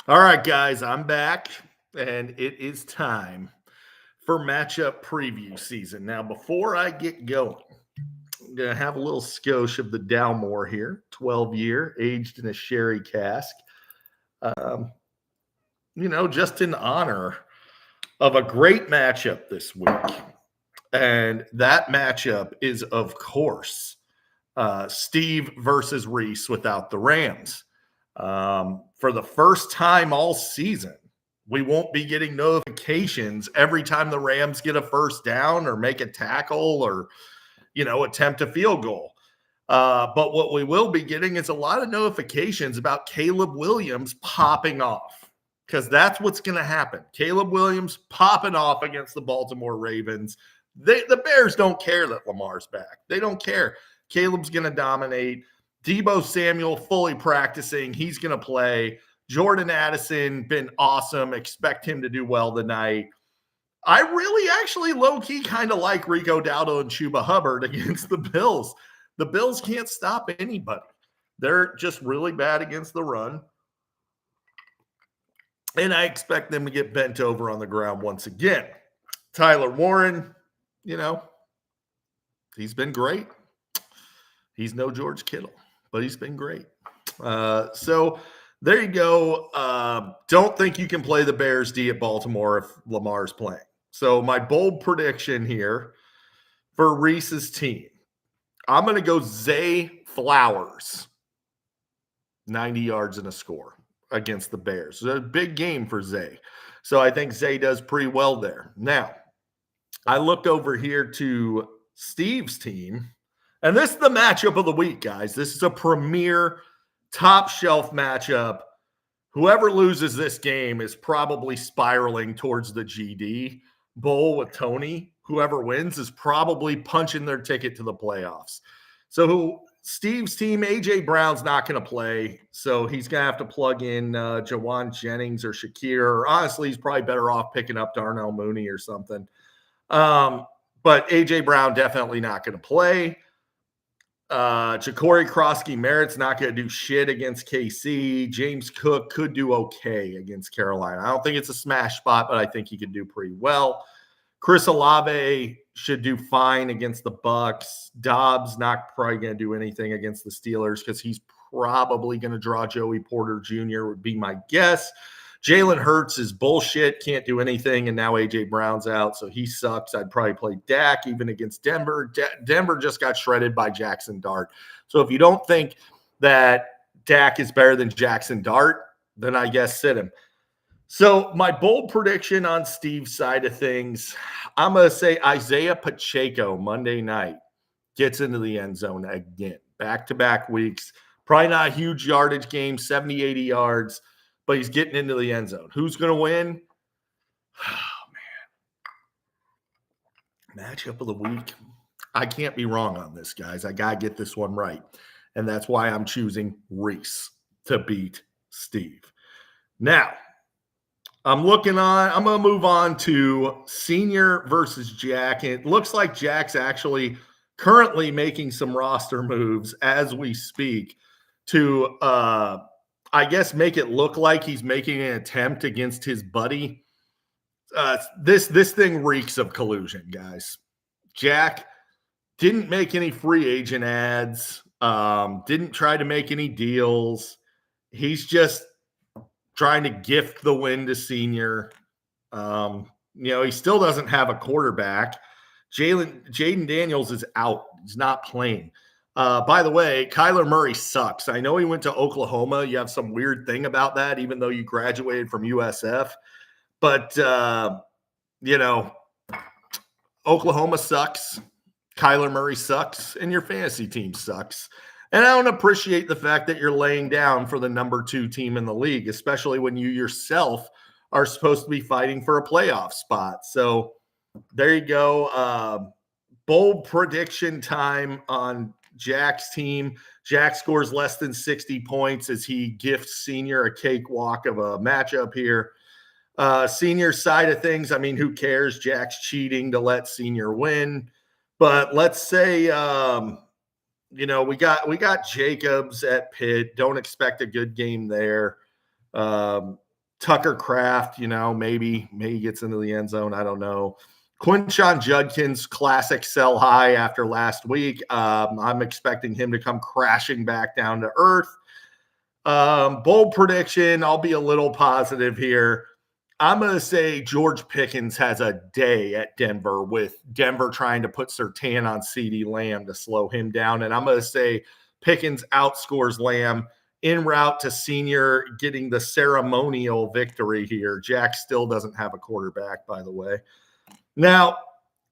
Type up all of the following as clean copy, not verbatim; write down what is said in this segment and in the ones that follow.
All right, guys, I'm back, and it is time for matchup preview season. Now, before I get going, I'm going to have a little skosh of the Dalmore here, 12-year, aged in a sherry cask. Um, just in honor of a great matchup this week. And that matchup is, of course, Steve versus Reese without the Rams. For the first time all season, we won't be getting notifications every time the Rams get a first down or make a tackle or, attempt a field goal. But what we will be getting is a lot of notifications about Caleb Williams popping off because that's what's going to happen. Caleb Williams popping off against the Baltimore Ravens. The Bears don't care that Lamar's back. They don't care. Caleb's going to dominate. Deebo Samuel fully practicing. He's going to play. Jordan Addison been awesome. Expect him to do well tonight. I really actually low-key kind of like Rico Dowdle and Chuba Hubbard against the Bills. The Bills can't stop anybody. They're just really bad against the run. And I expect them to get bent over on the ground once again. Tyler Warren, he's been great. He's no George Kittle, but he's been great. So there you go. Don't think you can play the Bears D at Baltimore if Lamar's playing. So my bold prediction here for Reese's team, I'm going to go Zay Flowers, 90 yards and a score against the Bears. It's a big game for Zay. So I think Zay does pretty well there. Now, I looked over here to Steve's team, and this is the matchup of the week, guys. This is a premier top shelf matchup. Whoever loses this game is probably spiraling towards the GD Bowl with Tony. Whoever wins is probably punching their ticket to the playoffs. So Steve's team, A.J. Brown's not going to play, so he's going to have to plug in Jawan Jennings or Shakir. Or honestly, he's probably better off picking up Darnell Mooney or something. But A.J. Brown definitely not going to play. Ja'Cory Krosky-Merritt's not going to do shit against KC. James Cook could do okay against Carolina. I don't think it's a smash spot, but I think he could do pretty well. Chris Olave should do fine against the Bucks. Dobbs not probably going to do anything against the Steelers because he's probably going to draw Joey Porter Jr. would be my guess. Jalen Hurts is bullshit, can't do anything, and now A.J. Brown's out, so he sucks. I'd probably play Dak even against Denver. Denver just got shredded by Jackson Dart. So if you don't think that Dak is better than Jackson Dart, then I guess sit him. So my bold prediction on Steve's side of things, I'm going to say Isaiah Pacheco Monday night gets into the end zone again. Back-to-back weeks. Probably not a huge yardage game, 70, 80 yards. But he's getting into the end zone. Who's going to win? Oh, man. Matchup of the week. I can't be wrong on this, guys. I got to get this one right. And that's why I'm choosing Reese to beat Steve. Now, I'm going to move on to Senior versus Jack. And it looks like Jack's actually currently making some roster moves as we speak to I guess make it look like he's making an attempt against his buddy. This thing reeks of collusion, guys. Jack didn't make any free agent ads, didn't try to make any deals. He's just trying to gift the win to Senior. He still doesn't have a quarterback. Jaden Daniels is out. He's not playing. By the way, Kyler Murray sucks. I know he went to Oklahoma. You have some weird thing about that, even though you graduated from USF. But, Oklahoma sucks. Kyler Murray sucks. And your fantasy team sucks. And I don't appreciate the fact that you're laying down for the number 2 team in the league, especially when you yourself are supposed to be fighting for a playoff spot. So there you go. Bold prediction time on Jack's team. Jack scores less than 60 points as he gifts Senior a cakewalk of a matchup here. Senior side of things, I mean, who cares? Jack's cheating to let Senior win. But let's say, we got Jacobs at Pitt. Don't expect a good game there. Tucker Kraft, maybe he gets into the end zone. I don't know. Quinshon Judkins, classic sell high after last week. I'm expecting him to come crashing back down to earth. Bold prediction. I'll be a little positive here. I'm going to say George Pickens has a day at Denver, with Denver trying to put Surtain on CeeDee Lamb to slow him down. And I'm going to say Pickens outscores Lamb en route to senior getting the ceremonial victory here. Jack still doesn't have a quarterback, by the way. Now,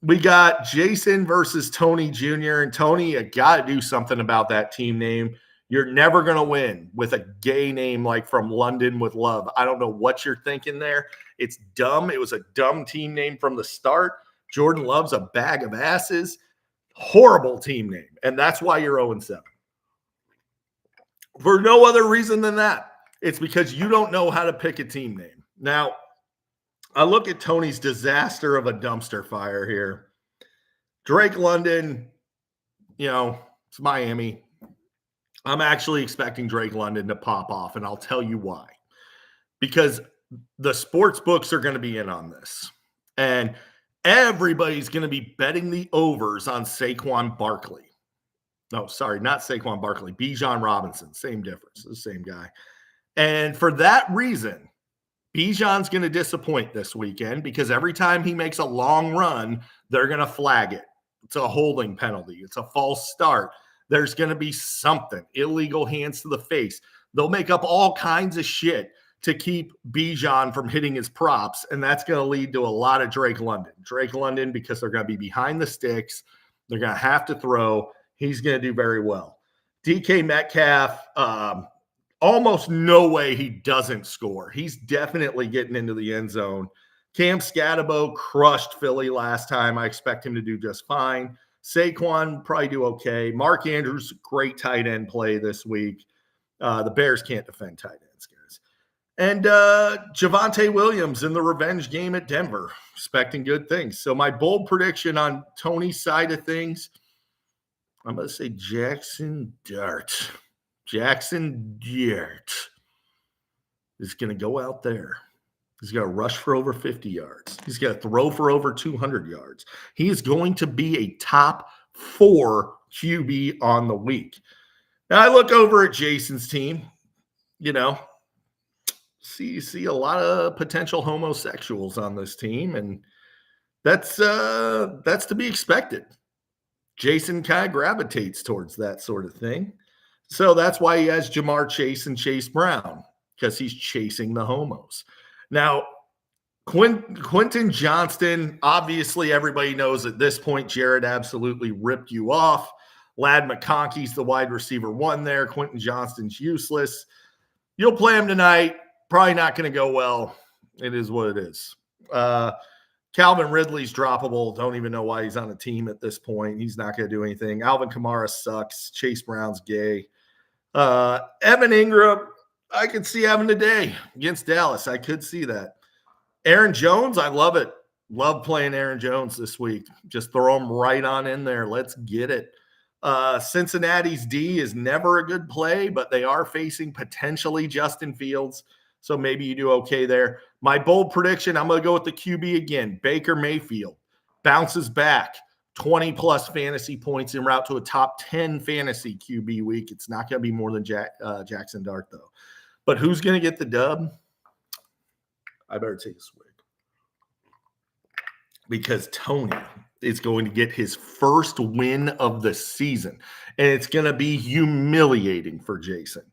we got Jason versus Tony Jr. And Tony, you got to do something about that team name. You're never going to win with a gay name like From London with Love. I don't know what you're thinking there. It's dumb. It was a dumb team name from the start. Jordan Love's a bag of asses. Horrible team name. And that's why you're 0-7. For no other reason than that. It's because you don't know how to pick a team name. Now, I look at Tony's disaster of a dumpster fire here. Drake London, it's Miami. I'm actually expecting Drake London to pop off, and I'll tell you why. Because the sports books are going to be in on this. And everybody's going to be betting the overs on Saquon Barkley. No, sorry, not Saquon Barkley. Bijan Robinson. Same difference. The same guy. And for that reason, Bijan's going to disappoint this weekend, because every time he makes a long run, they're going to flag it. It's a holding penalty. It's a false start. There's going to be something. Illegal hands to the face. They'll make up all kinds of shit to keep Bijan from hitting his props, and that's going to lead to a lot of Drake London. Drake London, because they're going to be behind the sticks. They're going to have to throw. He's going to do very well. DK Metcalf, almost no way he doesn't score. He's definitely getting into the end zone. Cam Scatterbo crushed Philly last time. I expect him to do just fine. Saquon probably do okay. Mark Andrews, great tight end play this week. The Bears can't defend tight ends, guys. And Javonte Williams in the revenge game at Denver, expecting good things. So my bold prediction on Tony's side of things, I'm going to say Jackson Dart. Jackson Dart is going to go out there. He's got to rush for over 50 yards. He's got to throw for over 200 yards. He is going to be a top 4 QB on the week. Now, I look over at Jason's team, see a lot of potential homosexuals on this team, and that's to be expected. Jason kind of gravitates towards that sort of thing. So that's why he has Jamar Chase and Chase Brown, because he's chasing the homos. Now, Quentin Johnston, obviously everybody knows at this point Jared absolutely ripped you off. Ladd McConkey's the wide receiver 1 there. Quentin Johnston's useless. You'll play him tonight. Probably not going to go well. It is what it is. Calvin Ridley's droppable. Don't even know why he's on a team at this point. He's not going to do anything. Alvin Kamara sucks. Chase Brown's gay. Evan Ingram, I could see having a day against Dallas. I could see that. Aaron Jones, I love it. Love playing Aaron Jones this week. Just throw him right on in there. Let's get it. Cincinnati's D is never a good play, but they are facing potentially Justin Fields. So maybe you do okay there. My bold prediction, I'm going to go with the QB again. Baker Mayfield bounces back. 20-plus fantasy points en route to a top 10 fantasy QB week. It's not going to be more than Jackson Dart, though. But who's going to get the dub? I better take a swig. Because Tony is going to get his first win of the season. And it's going to be humiliating for Jason.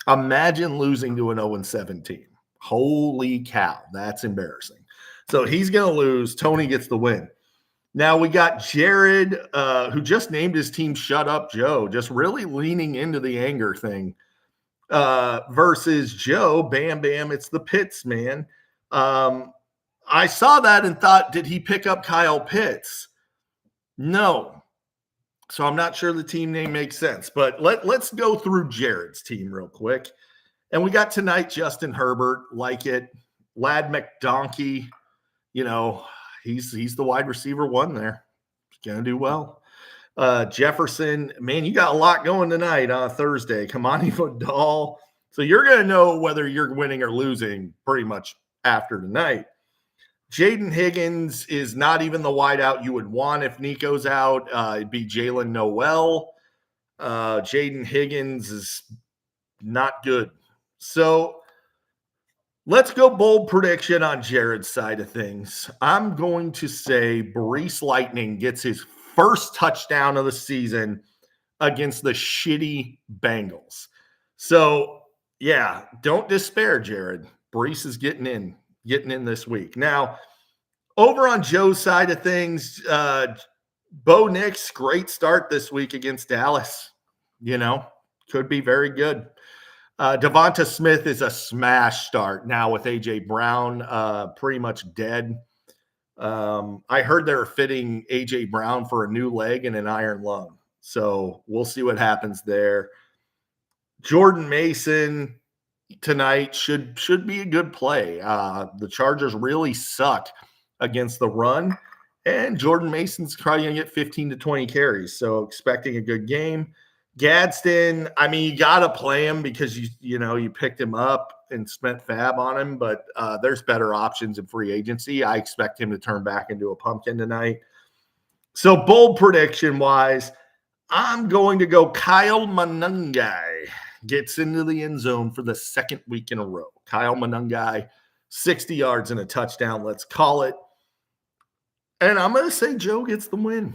Imagine losing to an 0-7 team. Holy cow, that's embarrassing. So he's going to lose. Tony gets the win. Now we got Jared, who just named his team Shut Up Joe, just really leaning into the anger thing, versus Joe, Bam Bam, it's the Pitts, man. I saw that and thought, did he pick up Kyle Pitts? No. So I'm not sure the team name makes sense. But let's go through Jared's team real quick. And we got tonight Justin Herbert, like it. Ladd McDonkey, he's the wide receiver 1 there. He's going to do well. Jefferson, man, you got a lot going tonight on Thursday. Kamani Vidal, So you're going to know whether you're winning or losing pretty much after tonight. Jaden Higgins is not even the wideout you would want if Nico's out. It'd be Jalen Noel. Jaden Higgins is not good. So let's go bold prediction on Jared's side of things. I'm going to say Breece Lightning gets his first touchdown of the season against the shitty Bengals. So, yeah, don't despair, Jared. Breece is getting in this week. Now, over on Joe's side of things, Bo Nix, great start this week against Dallas. Could be very good. Devonta Smith is a smash start now with A.J. Brown pretty much dead. I heard they're fitting A.J. Brown for a new leg and an iron lung. So we'll see what happens there. Jordan Mason tonight should be a good play. The Chargers really suck against the run, and Jordan Mason's probably going to get 15 to 20 carries. So expecting a good game. Gadsden, I mean, you got to play him because you picked him up and spent fab on him, but there's better options in free agency. I expect him to turn back into a pumpkin tonight. So bold prediction wise, I'm going to go Kyle Monangai gets into the end zone for the second week in a row. Kyle Monangai, 60 yards and a touchdown. Let's call it. And I'm going to say Joe gets the win.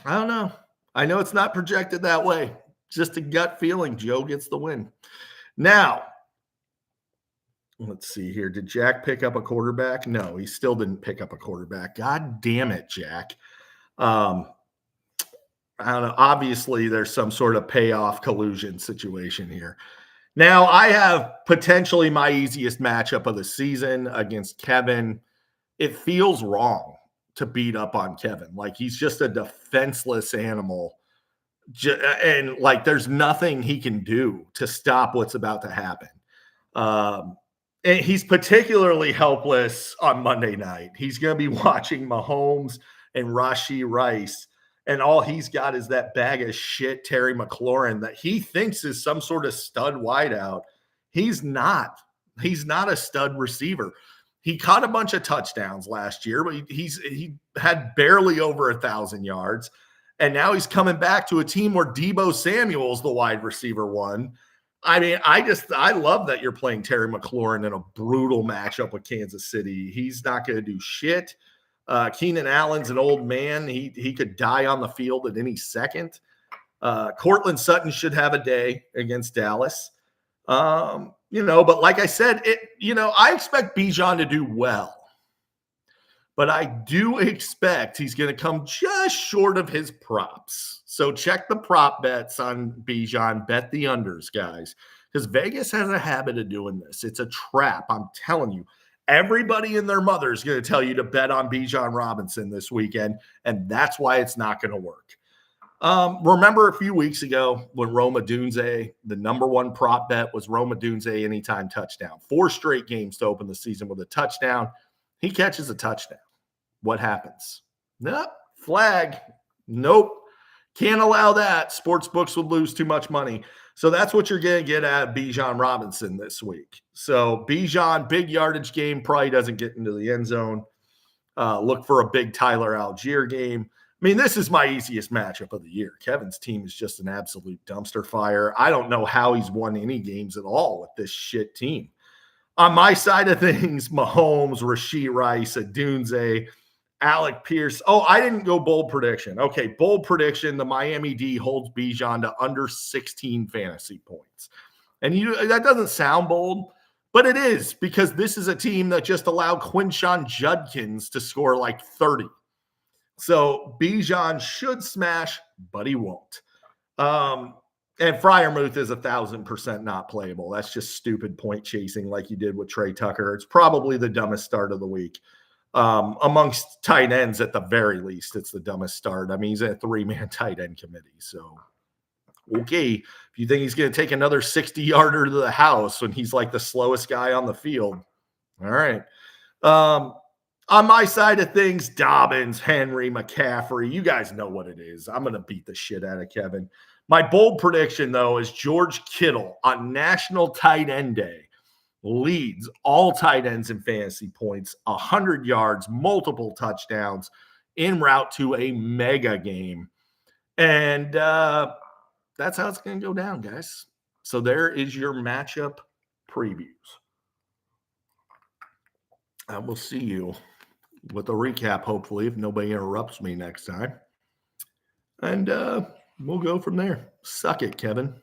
I don't know. I know it's not projected that way. Just a gut feeling. Joe gets the win. Now, let's see here. Did Jack pick up a quarterback? No, he still didn't pick up a quarterback. God damn it, Jack. I don't know. Obviously, there's some sort of payoff collusion situation here. Now, I have potentially my easiest matchup of the season against Kevin. It feels wrong to beat up on Kevin. Like, he's just a defenseless animal. And, there's nothing he can do to stop what's about to happen. And he's particularly helpless on Monday night. He's going to be watching Mahomes and Rashee Rice. And all he's got is that bag of shit, Terry McLaurin, that he thinks is some sort of stud wideout. He's not. He's not a stud receiver. He caught a bunch of touchdowns last year, but he had barely over 1,000 yards. And now he's coming back to a team where Deebo Samuel's the wide receiver one. I mean, I love that you're playing Terry McLaurin in a brutal matchup with Kansas City. He's not going to do shit. Keenan Allen's an old man. He could die on the field at any second. Cortland Sutton should have a day against Dallas. But like I said, I expect Bijan to do well. But I do expect he's going to come just short of his props. So check the prop bets on Bijan. Bet the unders, guys. Because Vegas has a habit of doing this. It's a trap. I'm telling you. Everybody and their mother is going to tell you to bet on Bijan Robinson this weekend, and that's why it's not going to work. Remember a few weeks ago when Rome Odunze, the number one prop bet was Rome Odunze anytime touchdown. 4 straight games to open the season with a touchdown. He catches a touchdown. What happens? Nope. Flag. Nope. Can't allow that. Sports books would lose too much money. So that's what you're going to get at Bijan Robinson this week. So Bijan, big yardage game, probably doesn't get into the end zone. Look for a big Tyler Algier game. I mean, this is my easiest matchup of the year. Kevin's team is just an absolute dumpster fire. I don't know how he's won any games at all with this shit team. On my side of things, Mahomes, Rashee Rice, Odunze, Alec Pierce. Oh, I didn't go bold prediction. Okay, bold prediction. The Miami D holds Bijan to under 16 fantasy points. And that doesn't sound bold, but it is because this is a team that just allowed Quinshon Judkins to score 30. So Bijan should smash, but he won't. And Freiermuth is 1,000% not playable. That's just stupid point chasing like you did with Trey Tucker. It's probably the dumbest start of the week. Amongst tight ends, at the very least, it's the dumbest start. I mean, he's a 3-man tight end committee. So, okay, if you think he's going to take another 60-yarder to the house when he's the slowest guy on the field, all right. On my side of things, Dobbins, Henry, McCaffrey, you guys know what it is. I'm going to beat the shit out of Kevin. My bold prediction, though, is George Kittle on National Tight End Day leads all tight ends in fantasy points, 100 yards, multiple touchdowns en route to a mega game. And that's how it's going to go down, guys. So there is your matchup previews. I will see you with a recap, hopefully, if nobody interrupts me next time. And we'll go from there. Suck it, Kevin.